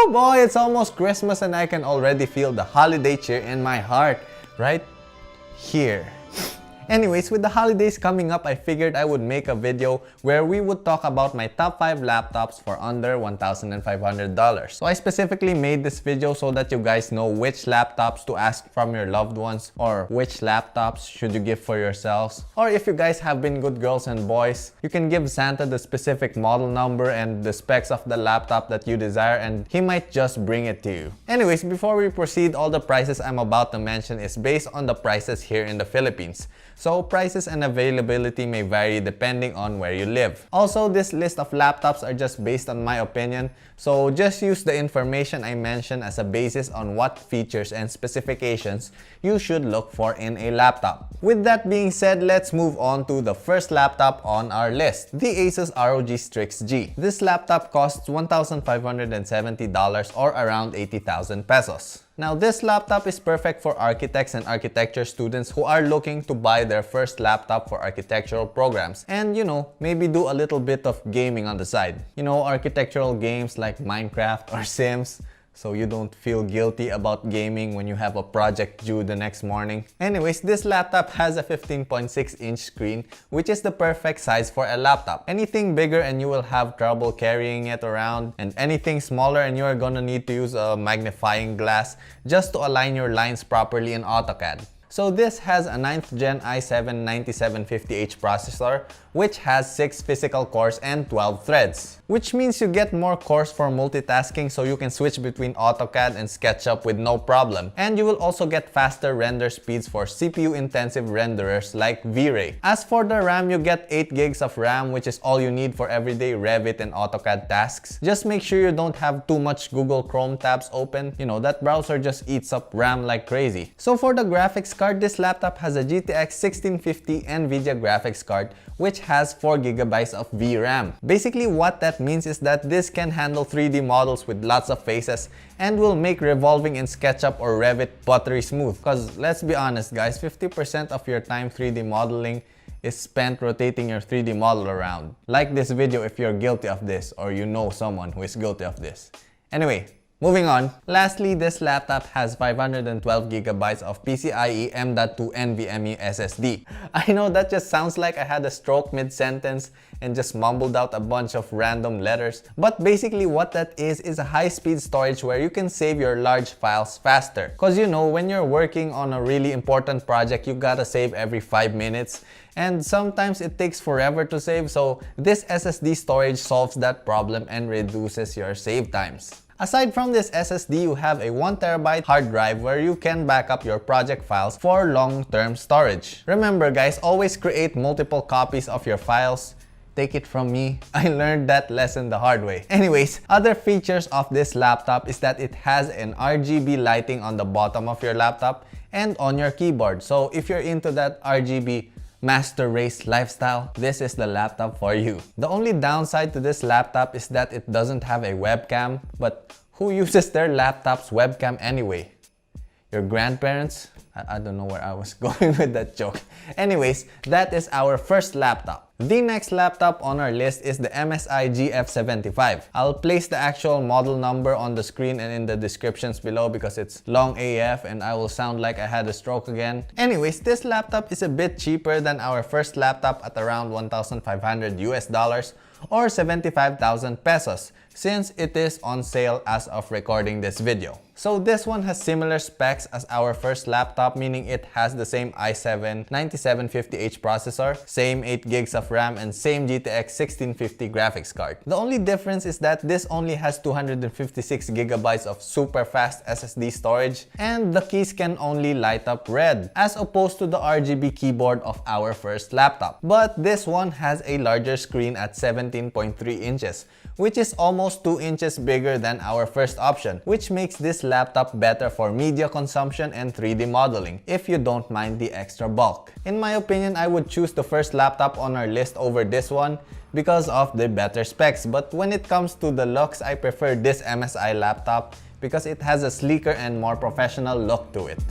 Woo boy, it's almost Christmas and I can already feel the holiday cheer in my heart, right here. Anyways, with the holidays coming up, I figured I would make a video where we would talk about my top 5 laptops for under $1,500. So I specifically made this video so that you guys know which laptops to ask from your loved ones, or which laptops should you give for yourselves. Or if you guys have been good girls and boys, you can give Santa the specific model number and the specs of the laptop that you desire and he might just bring it to you. Anyways, before we proceed, all the prices I'm about to mention is based on the prices here in the Philippines. So prices and availability may vary depending on where you live. Also, this list of laptops are just based on my opinion, so just use the information I mentioned as a basis on what features and specifications you should look for in a laptop. With that being said, let's move on to the first laptop on our list, the Asus ROG Strix G. This laptop costs $1,570 or around 80,000 pesos. Now, this laptop is perfect for architects and architecture students who are looking to buy their first laptop for architectural programs and, you know, maybe do a little bit of gaming on the side. You know, architectural games like Minecraft or Sims, so you don't feel guilty about gaming when you have a project due the next morning. Anyways, this laptop has a 15.6-inch screen, which is the perfect size for a laptop. Anything bigger and you will have trouble carrying it around, and anything smaller and you are gonna need to use a magnifying glass just to align your lines properly in AutoCAD. So this has a 9th Gen i7-9750H processor, which has 6 physical cores and 12 threads. Which means you get more cores for multitasking, so you can switch between AutoCAD and SketchUp with no problem. And you will also get faster render speeds for CPU-intensive renderers like V-Ray. As for the RAM, you get 8 gigs of RAM, which is all you need for everyday Revit and AutoCAD tasks. Just make sure you don't have too much Google Chrome tabs open. You know, that browser just eats up RAM like crazy. So for the graphics card, this laptop has a GTX 1650 NVIDIA graphics card, which has 4 GB of VRAM. Basically, what that means is that this can handle 3D models with lots of faces and will make revolving in SketchUp or Revit buttery smooth. Cause let's be honest guys, 50% of your time 3D modeling is spent rotating your 3D model around. Like this video if you're guilty of this or you know someone who is guilty of this. Anyway, moving on. Lastly, this laptop has 512 GB of PCIe M.2 NVMe SSD. I know that just sounds like I had a stroke mid-sentence and just mumbled out a bunch of random letters, but basically what that is a high-speed storage where you can save your large files faster. Cause you know, when you're working on a really important project, you gotta save every 5 minutes. And sometimes it takes forever to save, so this SSD storage solves that problem and reduces your save times. Aside from this SSD, you have a 1TB hard drive where you can back up your project files for long-term storage. Remember guys, always create multiple copies of your files. Take it from me, I learned that lesson the hard way. Anyways, other features of this laptop is that it has an RGB lighting on the bottom of your laptop and on your keyboard. So if you're into that RGB master race lifestyle, this is the laptop for you. The only downside to this laptop is that it doesn't have a webcam, but who uses their laptop's webcam anyway? Your grandparents? I don't know where I was going with that joke. Anyways, that is our first laptop. The next laptop on our list is the MSI GF75. I'll place the actual model number on the screen and in the descriptions below because it's long AF and I will sound like I had a stroke again. Anyways, this laptop is a bit cheaper than our first laptop at around $1,500 US or 75,000 pesos since it is on sale as of recording this video. So this one has similar specs as our first laptop, meaning it has the same i7-9750H processor, same 8 gigs of RAM, and same GTX 1650 graphics card. The only difference is that this only has 256 GB of super fast SSD storage, and the keys can only light up red, as opposed to the RGB keyboard of our first laptop. But this one has a larger screen at 17.3 inches, which is almost 2 inches bigger than our first option, which makes this laptop better for media consumption and 3D modeling if you don't mind the extra bulk. In my opinion, I would choose the first laptop on our list over this one because of the better specs, but when it comes to the looks, I prefer this MSI laptop because it has a sleeker and more professional look to it.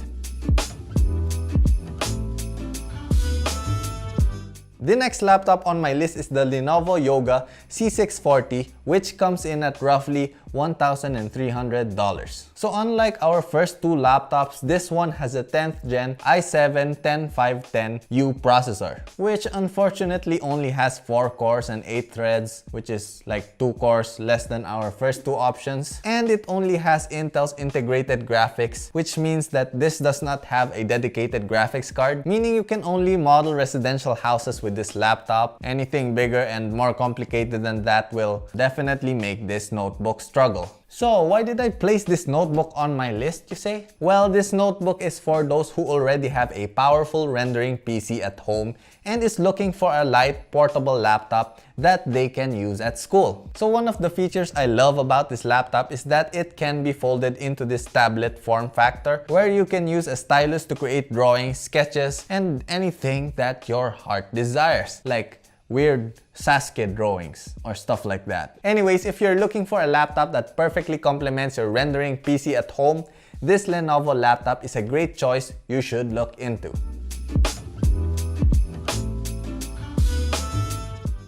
The next laptop on my list is the Lenovo Yoga C640, which comes in at roughly $1,300. So unlike our first two laptops, this one has a 10th gen i7-10510U processor, which unfortunately only has 4 cores and 8 threads, which is like 2 cores less than our first two options. And it only has Intel's integrated graphics, which means that this does not have a dedicated graphics card, meaning you can only model residential houses with this laptop. Anything bigger and more complicated than that will definitely make this notebook struggle. So why did I place this notebook on my list, you say? Well, this notebook is for those who already have a powerful rendering PC at home and is looking for a light, portable laptop that they can use at school. So one of the features I love about this laptop is that it can be folded into this tablet form factor, where you can use a stylus to create drawings, sketches, and anything that your heart desires, like weird Sasuke drawings or stuff like that. Anyways, if you're looking for a laptop that perfectly complements your rendering PC at home, this Lenovo laptop is a great choice you should look into.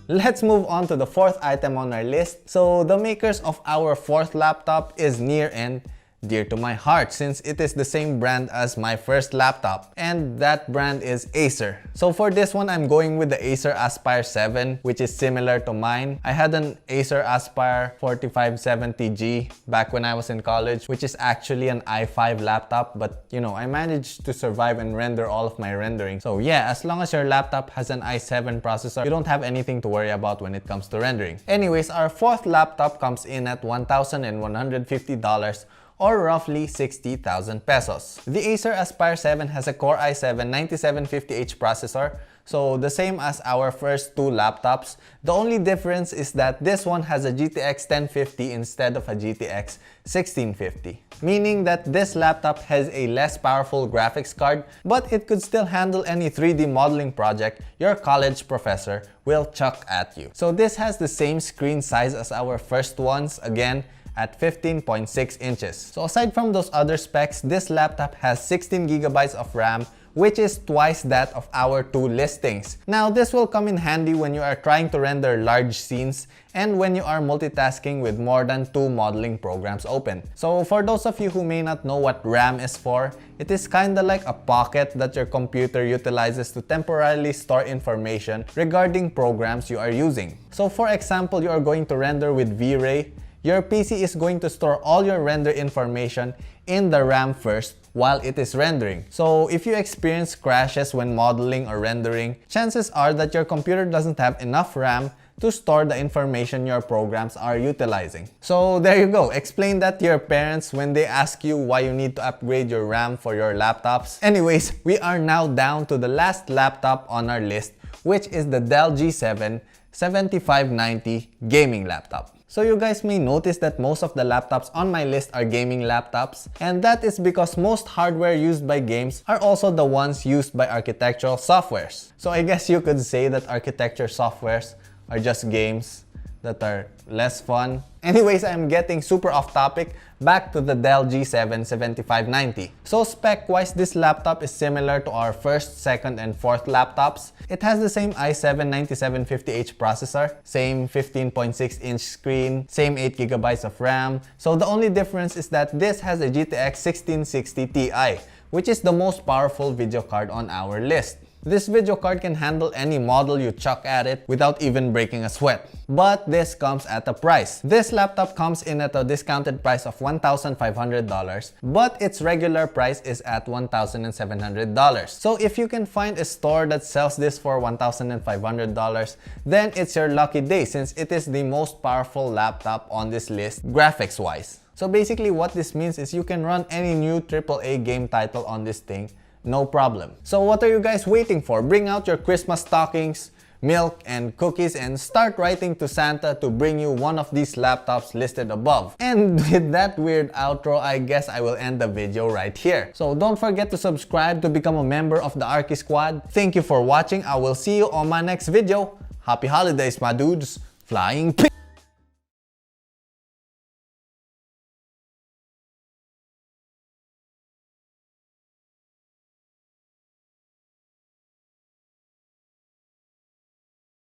Let's move on to the fourth item on our list. So the makers of our fourth laptop is near and dear to my heart, since it is the same brand as my first laptop, and that brand is Acer. So for this one, I'm going with the Acer Aspire 7, which is similar to mine. I had an Acer Aspire 4570G back when I was in college, which is actually an i5 laptop, but you know, I managed to survive and render all of my rendering. So yeah, as long as your laptop has an i7 processor, you don't have anything to worry about when it comes to rendering. Anyways, our fourth laptop comes in at $1,150, or roughly 60,000 pesos. The Acer Aspire 7 has a Core i7-9750H processor, so the same as our first two laptops. The only difference is that this one has a GTX 1050 instead of a GTX 1650, meaning that this laptop has a less powerful graphics card, but it could still handle any 3D modeling project your college professor will chuck at you. So this has the same screen size as our first ones, again, at 15.6 inches. So aside from those other specs, this laptop has 16 gigabytes of RAM, which is twice that of our two listings. Now, this will come in handy when you are trying to render large scenes and when you are multitasking with more than 2 modeling programs open. So for those of you who may not know what RAM is for, it is kinda like a pocket that your computer utilizes to temporarily store information regarding programs you are using. So for example, you are going to render with V-Ray. Your PC is going to store all your render information in the RAM first while it is rendering. So if you experience crashes when modeling or rendering, chances are that your computer doesn't have enough RAM to store the information your programs are utilizing. So there you go, explain that to your parents when they ask you why you need to upgrade your RAM for your laptops. Anyways, we are now down to the last laptop on our list, which is the Dell G7 7590 gaming laptop. So you guys may notice that most of the laptops on my list are gaming laptops, and that is because most hardware used by games are also the ones used by architectural softwares. So I guess you could say that architecture softwares are just games that are less fun. Anyways, I'm getting super off topic. Back to the Dell G7 7590. So spec-wise, this laptop is similar to our first, second, and fourth laptops. It has the same i7-9750H processor, same 15.6-inch screen, same 8GB of RAM. So the only difference is that this has a GTX 1660 Ti, which is the most powerful video card on our list. This video card can handle any model you chuck at it without even breaking a sweat. But this comes at a price. This laptop comes in at a discounted price of $1,500, but its regular price is at $1,700. So if you can find a store that sells this for $1,500, then it's your lucky day, since it is the most powerful laptop on this list graphics-wise. So basically what this means is you can run any new AAA game title on this thing, no problem. So what are you guys waiting for? Bring out your Christmas stockings, milk, and cookies, and start writing to Santa to bring you one of these laptops listed above. And with that weird outro, I guess I will end the video right here. So don't forget to subscribe to become a member of the Archi Squad. Thank you for watching. I will see you on my next video. Happy holidays, my dudes. Flying